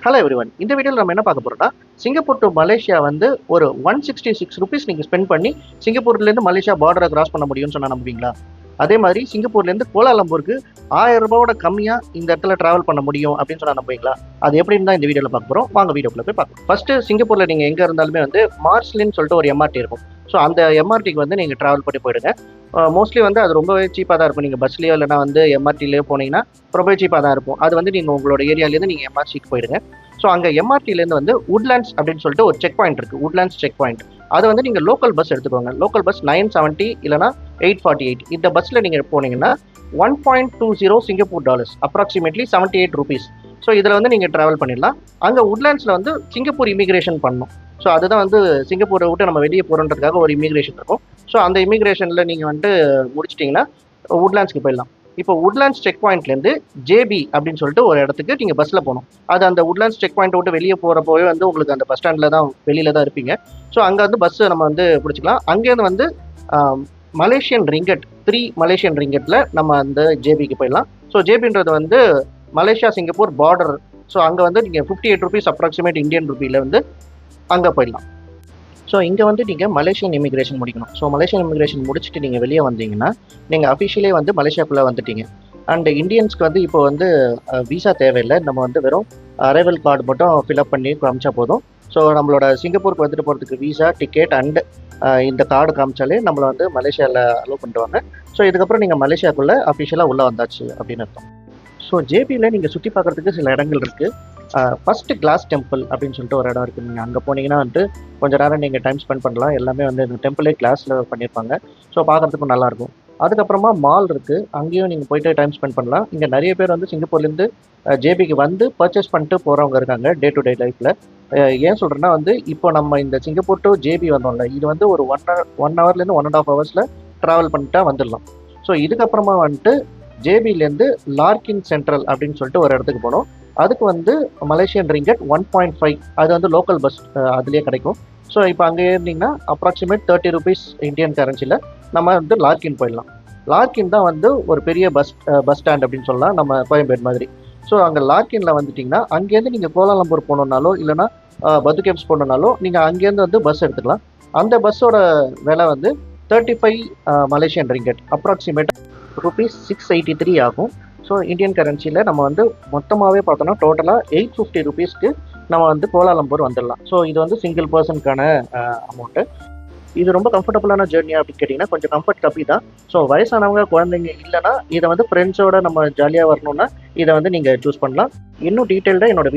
Hello everyone. இந்த வீடியோவில் நம்ம என்ன பார்க்க போறோம்னா, சிங்கப்பூர் டு மலேசியா வந்து ஒரு ₹166 நீங்க ஸ்பெண்ட் பண்ணி சிங்கப்பூர்லேருந்து மலேசியா பார்டரை கிராஸ் பண்ண முடியும்னு சொன்னா நம்புவீங்களா? அதே மாதிரி சிங்கப்பூர்லேருந்து கோலாலம்பூருக்கு ₹1000 கம்மியா இந்த இடத்துல டிராவல் பண்ண முடியும் அப்படின்னு சொன்னா நம்புவீங்களா? அது எப்படின்னு தான் இந்த வீடியோவில் பார்க்க போறோம். வாங்க வீடியோக்குள்ள போய் பார்க்கலாம். ஃபர்ஸ்ட் சிங்கப்பூர்ல நீங்க எங்க இருந்தாலுமே வந்து மார்ஸ்லின்னு சொல்லிட்டு ஒரு எம்ஆர்டி இருக்கும். ஸோ அந்த எம்ஆர்டிக்கு வந்து நீங்க டிராவல் பண்ணி போயிடுங்க. மோஸ்ட்லி வந்து அது ரொம்பவே சீப்பாக தான் இருக்கும். நீங்கள் பஸ்லேயோ இல்லைனா வந்து எம்ஆர்டிலேயோ போனீங்கன்னா ரொம்பவே சீப்பாக தான் இருக்கும். அது வந்து நீங்கள் உங்களோட ஏரியாலேருந்து நீங்கள் எம்ஆர்சிக்கு போயிடுங்க. ஸோ அங்கே எம்ஆர்டிலேருந்து வந்து உட்லாண்ட்ஸ் அப்படின்னு சொல்லிட்டு ஒரு செக் பாயிண்ட் இருக்குது. Woodlands check point. அதை வந்து நீங்கள் லோக்கல் பஸ் எடுத்துக்கோங்க. லோக்கல் பஸ் 970 இல்லைனா 848. இந்த பஸ்ஸில் நீங்கள் போனீங்கன்னா $1.20 சிங்கப்பூர் டாலர்ஸ், அப்ராக்சிமேட்லி ₹78. ஸோ இதில் வந்து நீங்கள் ட்ராவல் பண்ணிடலாம். அங்கே உட்லாண்ட்ஸில் வந்து சிங்கப்பூர் இமிகிரேஷன் பண்ணணும். ஸோ அதுதான் வந்து சிங்கப்பூரை விட்டு நம்ம வெளியே போகிறோன்றதுக்காக ஒரு இமிகிரேஷன் இருக்கும். ஸோ அந்த இமிகிரேஷனில் நீங்கள் வந்துட்டு முடிச்சிட்டிங்கன்னா உட்லாண்ட்ஸ்க்கு போயிடலாம். இப்போ உட்லாண்ட்ஸ் செக் பாயிண்ட்லேருந்து ஜேபி அப்படின்னு சொல்லிட்டு ஒரு இடத்துக்கு நீங்கள் பஸ்ஸில் போகணும். அது அந்த உட்லாண்ட்ஸ் செக் பாயிண்ட்டை விட்டு வெளியே போகிறப்போவே வந்து உங்களுக்கு அந்த பஸ் ஸ்டாண்டில் தான் வெளியில் தான் இருப்பீங்க. ஸோ அங்கே வந்து பஸ்ஸை நம்ம வந்து பிடிச்சிக்கலாம். அங்கேருந்து வந்து மலேசியன் ரிங்கெட் 3 மலேசியன் ரிங்கெட்டில் நம்ம அந்த ஜேபிக்கு போயிடலாம். ஸோ ஜேபின்றது வந்து மலேசியா சிங்கப்பூர் பார்டர். ஸோ அங்கே வந்து நீங்கள் ₹58 அப்ராக்சிமேட் இந்தியன் ருப்பியில் வந்து அங்கே போயிடலாம். ஸோ இங்கே வந்து நீங்கள் மலேசியன் இமிகிரேஷன் முடிக்கணும். ஸோ மலேசியன் இமிகிரேஷன் முடிச்சுட்டு நீங்கள் வெளியே வந்தீங்கன்னா நீங்கள் அஃபிஷியலே வந்து மலேசியாக்குள்ளே வந்துட்டீங்க. அண்ட் இந்தியன்ஸ்க்கு வந்து இப்போ வந்து விசா தேவையில்லை. நம்ம வந்து வெறும் அரைவல் கார்டு மட்டும் ஃபில்அப் பண்ணி காமிச்சா போதும். ஸோ நம்மளோட சிங்கப்பூருக்கு வந்துட்டு போகிறதுக்கு விசா, டிக்கெட் அண்ட் இந்த கார்டு காமிச்சாலே நம்மளை வந்து மலேசியாவில் அலோவ் பண்ணிடுவாங்க. ஸோ இதுக்கப்புறம் நீங்கள் மலேசியாக்குள்ளே அஃபிஷியலாக உள்ளே வந்தாச்சு அப்படின்னு அர்த்தம். ஸோ ஜேபியில் நீங்கள் சுற்றி பார்க்குறதுக்கு சில இடங்கள் இருக்குது. ஃபஸ்ட்டு கிளாஸ் டெம்பிள் அப்படின்னு சொல்லிட்டு ஒரு இடம் இருக்குது. நீங்கள் அங்கே போனீங்கன்னா வந்துட்டு கொஞ்சம் நேரம் நீங்கள் டைம் ஸ்பெண்ட் பண்ணலாம். எல்லாமே வந்து இந்த டெம்பிளே கிளாஸில் பண்ணியிருப்பாங்க. ஸோ பார்க்குறதுக்கும் நல்லாயிருக்கும். அதுக்கப்புறமா மால் இருக்குது. அங்கேயும் நீங்கள் போய்ட்டு டைம் ஸ்பெண்ட் பண்ணலாம். இங்கே நிறைய பேர் வந்து சிங்கப்பூர்லேருந்து ஜேபிக்கு வந்து பர்ச்சேஸ் பண்ணிட்டு போகிறவங்க இருக்காங்க டே டு டே லைஃப்பில். ஏன் சொல்கிறேன்னா வந்து இப்போ நம்ம இந்த சிங்கப்பூர் டு ஜேபி வந்தோம்ல, இது வந்து ஒரு 1 ஹவர்லேருந்து 1.5 ஹவர்ஸில் ட்ராவல் பண்ணிட்டா வந்துடலாம். ஸோ இதுக்கப்புறமா வந்துட்டு ஜேபிலேருந்து லார்கின் சென்ட்ரல் அப்படின்னு சொல்லிட்டு ஒரு இடத்துக்கு போனோம். அதுக்கு வந்து மலேசியன் ரிங்கெட் 1.5, அது வந்து லோக்கல் பஸ் அதுலேயே கிடைக்கும். ஸோ இப்போ அங்கே இருந்தீங்கன்னா அப்ராக்சிமேட் ₹30 இந்தியன் கரன்சியில் நம்ம வந்து லார்கின் போயிடலாம். லார்கின் தான் வந்து ஒரு பெரிய பஸ் ஸ்டாண்ட் அப்படின்னு சொல்லலாம், நம்ம கோயம்பேடு மாதிரி. ஸோ அங்கே லார்கின்ல வந்துட்டிங்கன்னா அங்கேருந்து நீங்கள் கோலாலம்பூர் போகணுன்னாலோ இல்லைனா பத்துகேப்ஸ் போகணுன்னாலோ நீங்கள் அங்கேருந்து வந்து பஸ் எடுத்துக்கலாம். அந்த பஸ்ஸோட விலை வந்து 35 மலேசியன் ரிங்கெட், அப்ராக்சிமேட்டாக ₹683 ஆகும். ஸோ இந்தியன் கரன்சியில் நம்ம வந்து மொத்தமாகவே பார்த்தோன்னா டோட்டலாக ₹850 நம்ம வந்து கோலாலம்பூர் வந்துடலாம். ஸோ இது வந்து சிங்கிள் பர்சனுக்கான அமௌண்ட்டு. இது ரொம்ப கம்ஃபர்டபுளான ஜேர்னியா அப்படின்னு கேட்டிங்கன்னா கொஞ்சம் கம்ஃபர்ட் கம்மி தான். ஸோ வயசானவங்க, குழந்தைங்க இல்லைனா இதை வந்து ஃப்ரெண்ட்ஸோட நம்ம ஜாலியாக வரணுன்னா இதை வந்து நீங்கள் சூஸ் பண்ணலாம். இன்னும் டீட்டெயில்டாக என்னோட